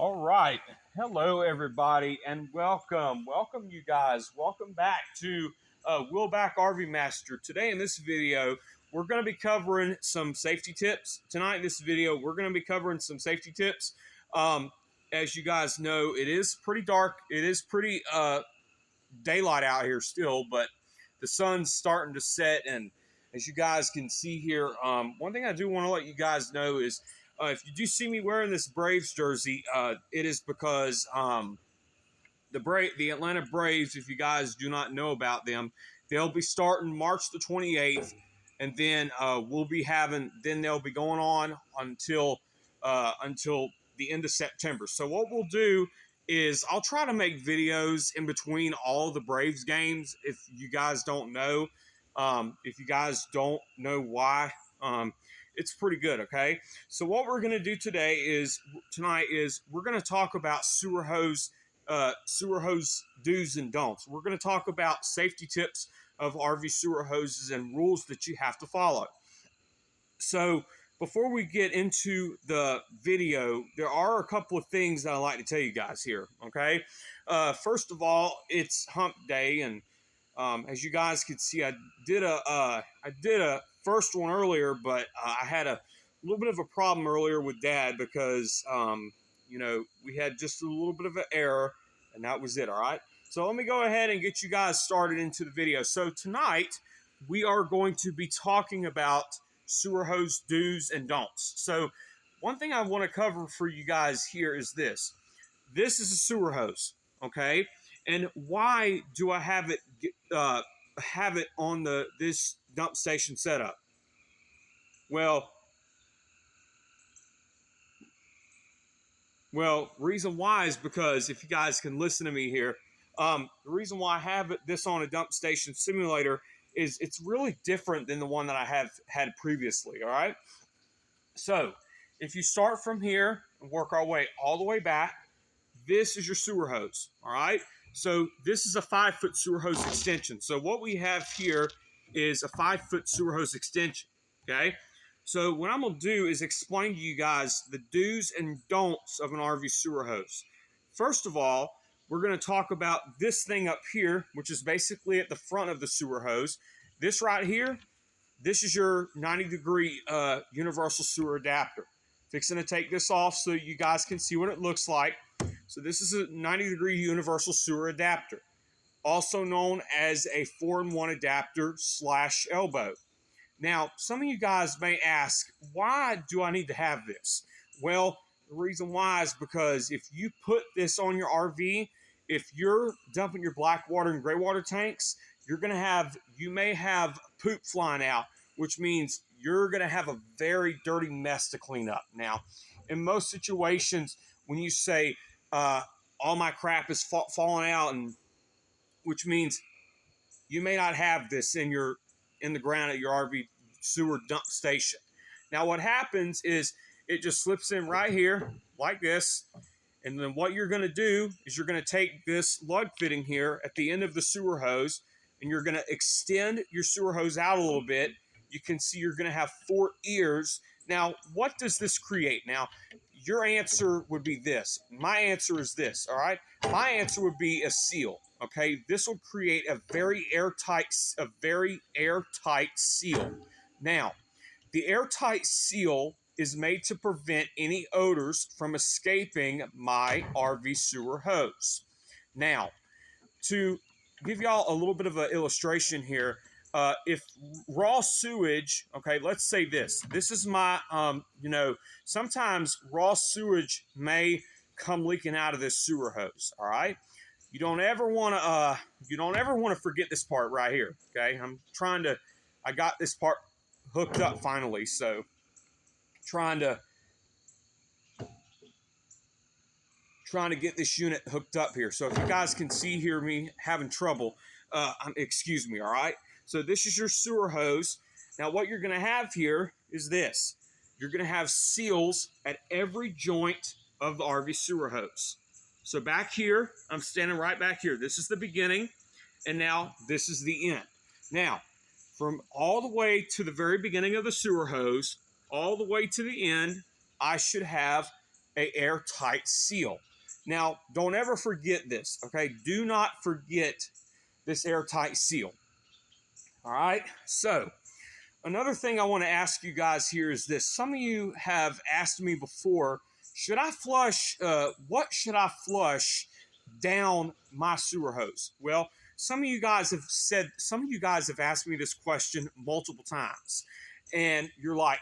All right. Hello, everybody, and welcome. Welcome, you guys. Welcome back to Wheelback RV Master. Today, in this video, we're going to be covering some safety tips. Tonight, in this video, we're going to be covering some safety tips. As you guys know, it is pretty dark. It is pretty daylight out here still, but the sun's starting to set. And as you guys can see here, one thing I do want to let you guys know is if you do see me wearing this Braves jersey, it is because the Atlanta Braves, if you guys do not know about them, they'll be starting March the 28th, and then they'll be going on until the end of September. So what we'll do is I'll try to make videos in between all the Braves games. If you guys don't know, why, it's pretty good, okay? So what we're going to do tonight is we're going to talk about sewer hose do's and don'ts. We're going to talk about safety tips of RV sewer hoses and rules that you have to follow. So before we get into the video, there are a couple of things that I'd like to tell you guys here, okay? First of all, it's hump day, and as you guys can see, I did a first one earlier, but I had a little bit of a problem earlier with Dad because, we had just a little bit of an error, and that was it, all right? So let me go ahead and get you guys started into the video. So tonight, we are going to be talking about sewer hose do's and don'ts. So one thing I want to cover for you guys here is this. This is a sewer hose, okay? And why do I have it on this dump station setup? Well, reason why is because if you guys can listen to me here, the reason why I have this on a dump station simulator is it's really different than the one that I have had previously. All right. So if you start from here and work our way all the way back, this is your sewer hose. All right. So this is a 5-foot sewer hose extension. So what we have here is a 5-foot sewer hose extension. Okay. So what I'm going to do is explain to you guys the do's and don'ts of an RV sewer hose. First of all, we're going to talk about this thing up here, which is basically at the front of the sewer hose. This right here, this is your 90-degree universal sewer adapter. Fixing to take this off so you guys can see what it looks like. So this is a 90-degree universal sewer adapter, also known as a 4-in-1 adapter / elbow. Now, some of you guys may ask, why do I need to have this? Well, the reason why is because if you put this on your RV, if you're dumping your black water and gray water tanks, you may have poop flying out, which means you're going to have a very dirty mess to clean up. Now, in most situations, when you say, all my crap is falling out, and which means you may not have this in the ground at your RV sewer dump station. Now what happens is it just slips in right here like this, and then what you're going to do is you're going to take this lug fitting here at the end of the sewer hose, and you're going to extend your sewer hose out a little bit. You can see you're going to have 4 ears. Now what does this create? Now your answer would be this. My answer is this, all right? My answer would be a seal. Okay, this will create a very airtight seal. Now, the airtight seal is made to prevent any odors from escaping my RV sewer hose. Now, to give y'all a little bit of an illustration here, if raw sewage, okay, let's say this is my, sometimes raw sewage may come leaking out of this sewer hose, all right? You don't ever want to forget this part right here, okay? I got this part hooked up finally, so trying to get this unit hooked up here. So if you guys can see me having trouble, excuse me, all right? So this is your sewer hose. Now what you're going to have here is this. You're going to have seals at every joint of the RV sewer hose. So back here, I'm standing right back here. This is the beginning, and now this is the end. Now, from all the way to the very beginning of the sewer hose, all the way to the end, I should have a airtight seal. Now, don't ever forget this, okay? Do not forget this airtight seal. All right, so another thing I want to ask you guys here is this. Some of you have asked me before, should I flush, what should I flush down my sewer hose? Well, some of you guys have asked me this question multiple times. And you're like,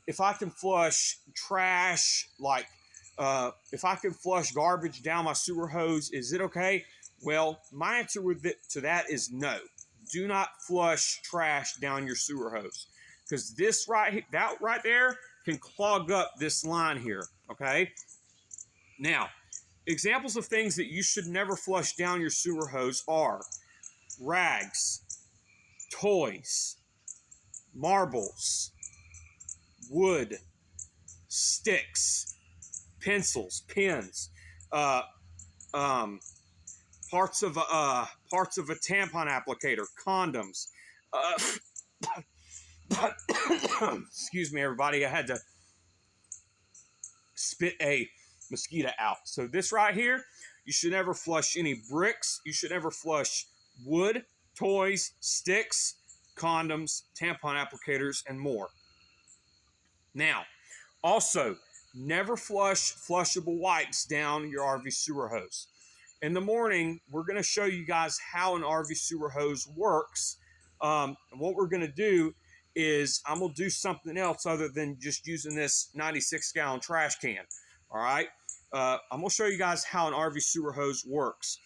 if I can flush trash, like if I can flush garbage down my sewer hose, is it okay? Well, my answer to that is no. Do not flush trash down your sewer hose, because that right there can clog up this line here, okay? Now, examples of things that you should never flush down your sewer hose are rags, toys, marbles, wood, sticks, pencils, pens, parts of a tampon applicator, condoms. Excuse me, everybody. I had to spit a mosquito out. So this right here, you should never flush any bricks. You should never flush wood, toys, sticks, condoms, tampon applicators, and more. Now, also, never flush flushable wipes down your RV sewer hose. In the morning, we're going to show you guys how an RV sewer hose works. And what we're going to do is I'm going to do something else other than just using this 96-gallon trash can. All right? I'm going to show you guys how an RV sewer hose works.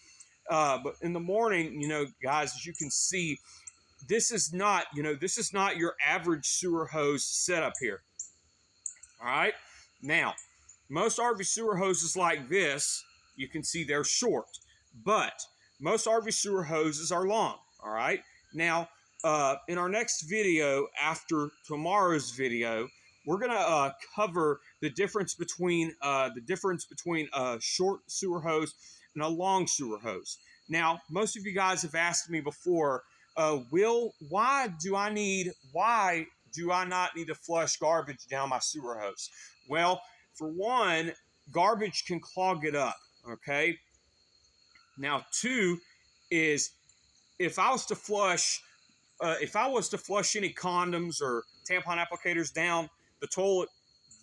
But in the morning, guys, as you can see, this is not your average sewer hose setup here. All right? Now, most RV sewer hoses like this, you can see they're short, but most RV sewer hoses are long. All right. Now, in our next video, after tomorrow's video, we're gonna cover the difference between a short sewer hose and a long sewer hose. Now, most of you guys have asked me before, why do I not need to flush garbage down my sewer hose? Well, for one, garbage can clog it up. Okay. Now, two is if I was to flush any condoms or tampon applicators down the toilet,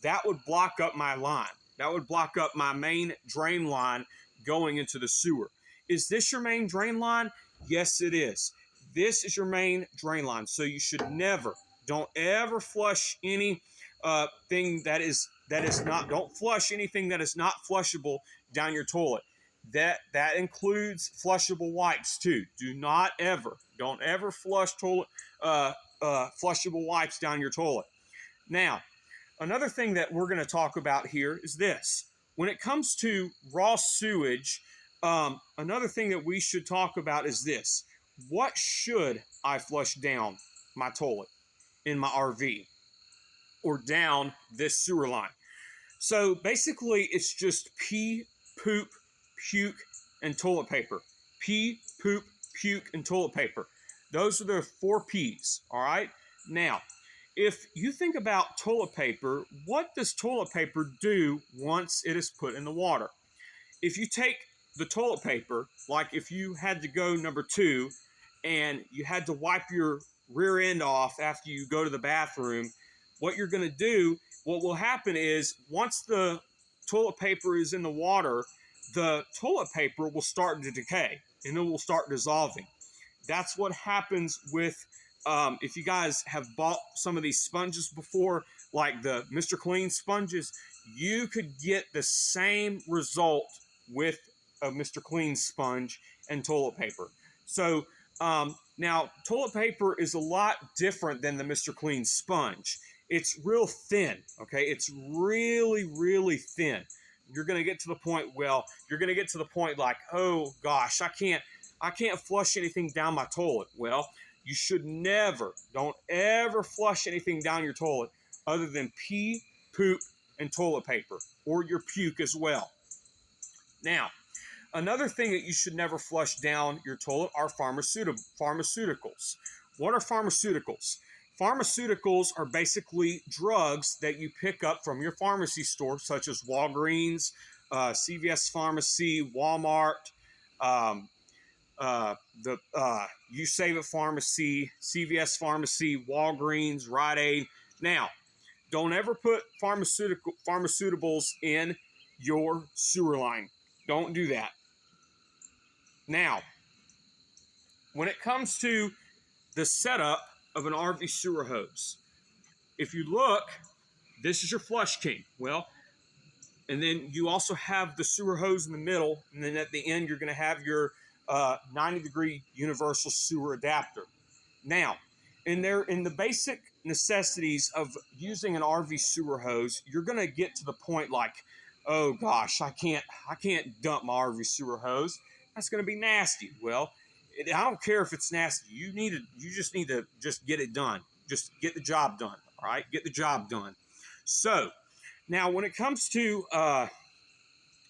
that would block up my line. That would block up my main drain line going into the sewer. Is this your main drain line? Yes, it is. This is your main drain line. So you should don't ever flush anything don't flush anything that is not flushable down your toilet. That includes flushable wipes too. Don't ever flush flushable wipes down your toilet. Now, another thing that we're going to talk about here is this. When it comes to raw sewage, another thing that we should talk about is this. What should I flush down my toilet in my RV or down this sewer line? So basically, it's just pee, poop, puke, and toilet paper. Pee, poop, puke, and toilet paper. Those are the 4 P's, all right? Now, if you think about toilet paper, what does toilet paper do once it is put in the water? If you take the toilet paper, like if you had to go number 2 and you had to wipe your rear end off after you go to the bathroom, what you're going to do, what will happen is once the toilet paper is in the water, the toilet paper will start to decay and it will start dissolving. That's what happens with, if you guys have bought some of these sponges before, like the Mr. Clean sponges, you could get the same result with a Mr. Clean sponge and toilet paper. So now toilet paper is a lot different than the Mr. Clean sponge. It's real thin, okay? It's really, really thin. You're going to get to the point, like, oh gosh, I can't flush anything down my toilet. Well, you should don't ever flush anything down your toilet other than pee, poop, and toilet paper, or your puke as well. Now, another thing that you should never flush down your toilet are pharmaceuticals. What are pharmaceuticals? Pharmaceuticals are basically drugs that you pick up from your pharmacy store, such as Walgreens, CVS Pharmacy, Walmart, um, the You Save It Pharmacy, CVS Pharmacy, Walgreens, Rite Aid. Now, don't ever put pharmaceuticals in your sewer line. Don't do that. Now, when it comes to the setup of an RV sewer hose, if you look, this is your flush king. Well, and then you also have the sewer hose in the middle, and then at the end you're going to have your 90-degree universal sewer adapter. Now, in the basic necessities of using an RV sewer hose, you're going to get to the point like, oh gosh, I can't dump my RV sewer hose. That's going to be nasty. Well, I don't care if it's nasty. You just need to get it done. Just get the job done. All right, get the job done. So now, when it comes to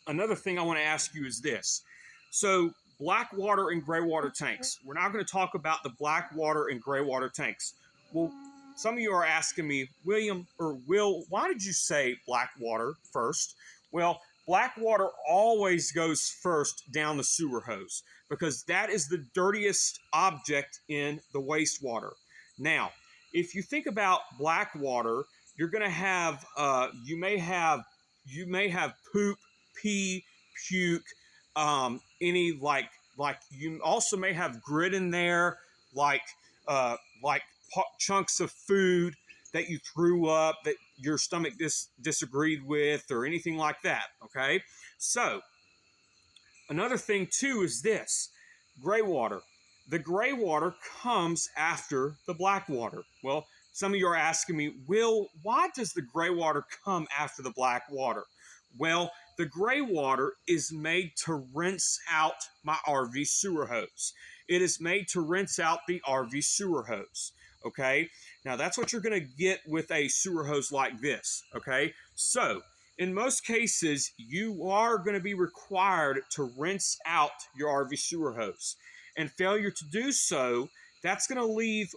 another thing I want to ask you is this. So black water and gray water tanks. We're now going to talk about the black water and gray water tanks. Well, some of you are asking me, William or Will, why did you say black water first? Well, black water always goes first down the sewer hose because that is the dirtiest object in the wastewater. Now, if you think about black water, you're going to have, you may have poop, pee, puke, any like you also may have grit in there, like chunks of food that you threw up that your stomach disagreed with or anything like that. Okay, so another thing too is this: gray water. The gray water comes after the black water. Well, some of you are asking me, Will, why does the gray water come after the black water? Well, the gray water is made to rinse out my RV sewer hose. It is made to rinse out the RV sewer hose. Okay, now that's what you're going to get with a sewer hose like this. Okay, so in most cases, you are going to be required to rinse out your RV sewer hose. And failure to do so, that's going to leave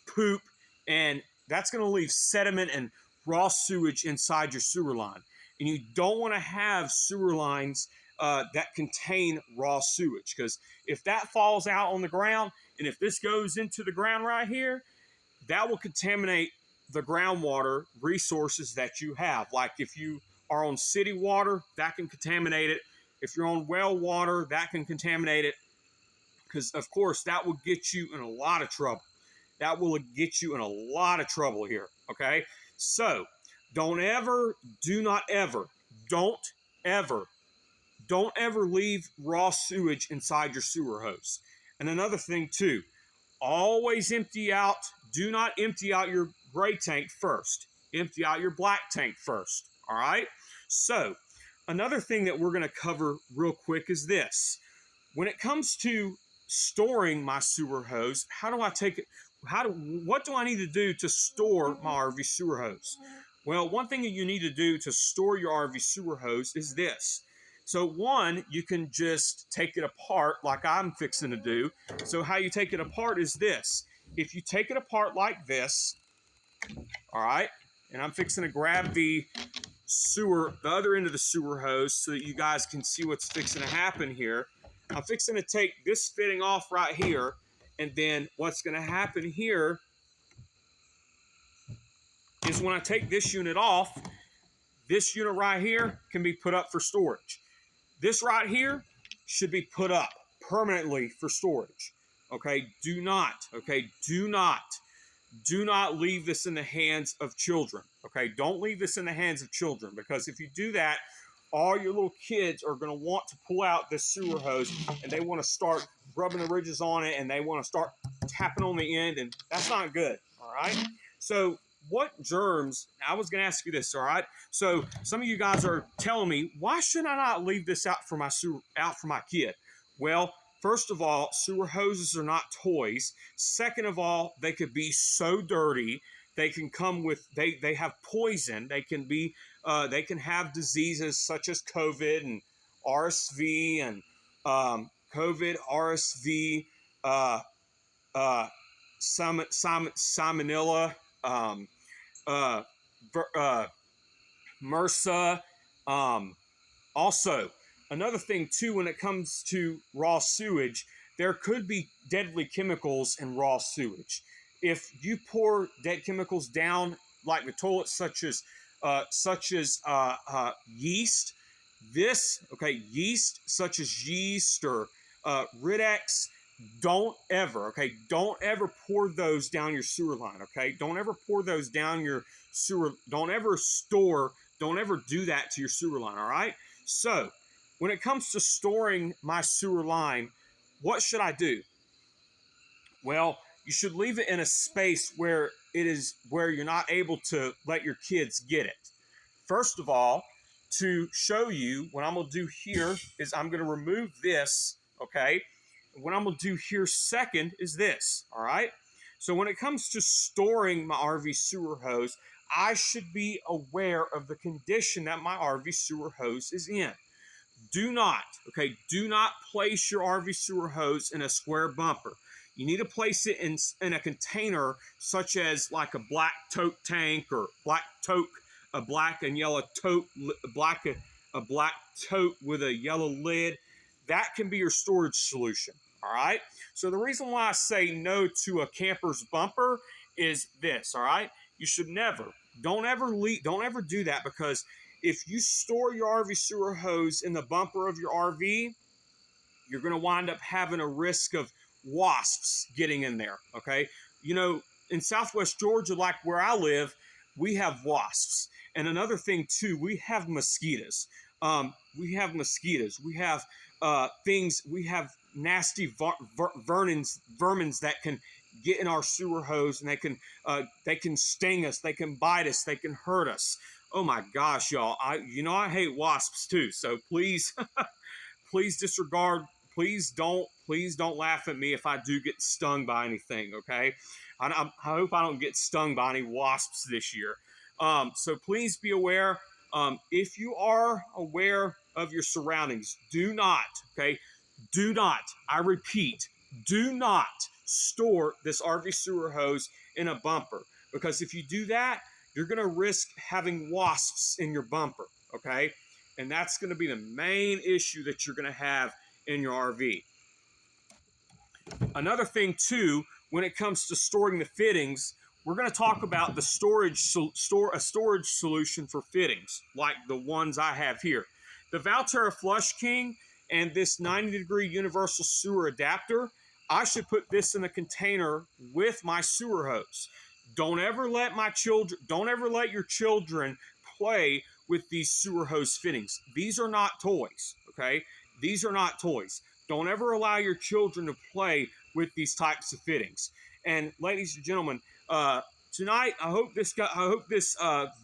poop, and that's going to leave sediment and raw sewage inside your sewer line. And you don't want to have sewer lines that contain raw sewage, because if that falls out on the ground, and if this goes into the ground right here, that will contaminate the groundwater resources that you have. Like if you are on city water, that can contaminate it. If you're on well water, that can contaminate it, because of course that will get you in a lot of trouble. That will get you in a lot of trouble here. Okay, so don't ever leave raw sewage inside your sewer hose. And another thing too, always do not empty out your gray tank first. Empty out your black tank first. All right, so another thing that we're going to cover real quick is this. When it comes to storing my sewer hose, how do I take it? What do I need to do to store my RV sewer hose? Well, one thing that you need to do to store your RV sewer hose is this. So one, you can just take it apart like I'm fixing to do. So how you take it apart is this. If you take it apart like this, all right, and I'm fixing to grab the other end of the sewer hose so that you guys can see what's fixing to happen here. I'm fixing to take this fitting off right here, and then what's going to happen here is when I take this unit off, this unit right here can be put up for storage. This right here should be put up permanently for storage. Okay, do not leave this in the hands of children. Okay, don't leave this in the hands of children, because if you do that, all your little kids are going to want to pull out this sewer hose, and they want to start rubbing the ridges on it, and they want to start tapping on the end, and that's not good. All right, so what germs, I was going to ask you this, all right? So some of you guys are telling me, why should I not leave this out for my kid? Well, first of all, sewer hoses are not toys. Second of all, they could be so dirty. They can come with, they have poison. They can have diseases such as COVID and RSV and COVID, RSV, salmonella, uh, MRSA. Also, another thing too, when it comes to raw sewage, there could be deadly chemicals in raw sewage. If you pour dead chemicals down like the toilet, such as yeast, yeast such as yeast or Riddex, don't ever pour those down your sewer line. Okay, don't ever pour those down your sewer. Don't ever do that to your sewer line. All right. So, when it comes to storing my sewer line, what should I do? Well, you should leave it in a space where you're not able to let your kids get it. First of all, to show you, what I'm going to do here is I'm going to remove this, okay? What I'm going to do here second is this, all right? So when it comes to storing my RV sewer hose, I should be aware of the condition that my RV sewer hose is in. Do not place your RV sewer hose in a square bumper. You need to place it in a container such as like a black tote tank or a black and yellow tote, a black tote with a yellow lid. That can be your storage solution, all right? So the reason why I say no to a camper's bumper is this, all right? You should don't ever do that, because if you store your RV sewer hose in the bumper of your RV, you're going to wind up having a risk of wasps getting in there, okay? You know, in Southwest Georgia, like where I live, we have wasps. And another thing, too, we have mosquitoes. We have nasty vermins that can get in our sewer hose, and they can sting us, they can bite us, they can hurt us. Oh my gosh, y'all! I hate wasps too. So please, please disregard. Please don't laugh at me if I do get stung by anything. Okay, I hope I don't get stung by any wasps this year. So please be aware. If you are aware of your surroundings, do not. I repeat, do not store this RV sewer hose in a bumper, because if you do that, you're going to risk having wasps in your bumper, okay? And that's going to be the main issue that you're going to have in your RV. Another thing, too, when it comes to storing the fittings, we're going to talk about the storage solution for fittings, like the ones I have here. The Valterra Flush King and this 90-degree universal sewer adapter, I should put this in a container with my sewer hose. Don't ever let your children play with these sewer hose fittings. These are not toys, okay? These are not toys. Don't ever allow your children to play with these types of fittings. And ladies and gentlemen, tonight I hope this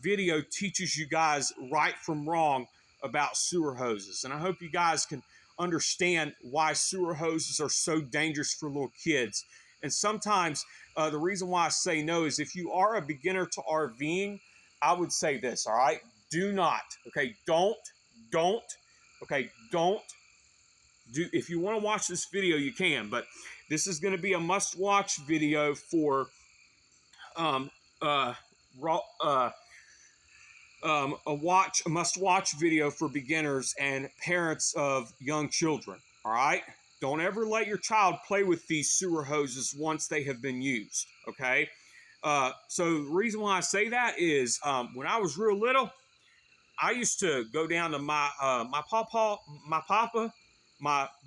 video teaches you guys right from wrong about sewer hoses, and I hope you guys can understand why sewer hoses are so dangerous for little kids. And sometimes the reason why I say no is, if you are a beginner to RVing, I would say this, all right? Do not, okay? Don't do, if you want to watch this video, you can, but this is going to be a must-watch video for a must-watch video for beginners and parents of young children, all right? Don't ever let your child play with these sewer hoses once they have been used, okay? So the reason why I say that is, when I was real little, I used to go down to my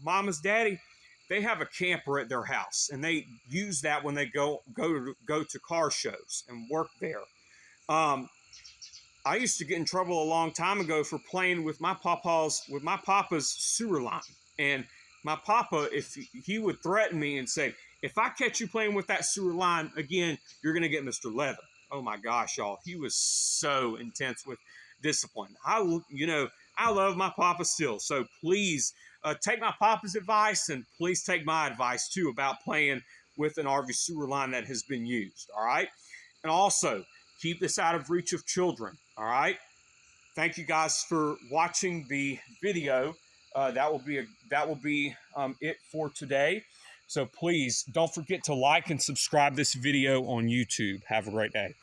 mama's daddy. They have a camper at their house, and they use that when they go to car shows and work there. I used to get in trouble a long time ago for playing with my papa's sewer line. And my papa, if he would threaten me and say, if I catch you playing with that sewer line again, you're going to get Mr. Leather. Oh my gosh, y'all. He was so intense with discipline. I love my papa still. So please take my papa's advice, and please take my advice too about playing with an RV sewer line that has been used. All right. And also, keep this out of reach of children, all right? Thank you guys for watching the video. That will be it for today. So please don't forget to like and subscribe this video on YouTube. Have a great day.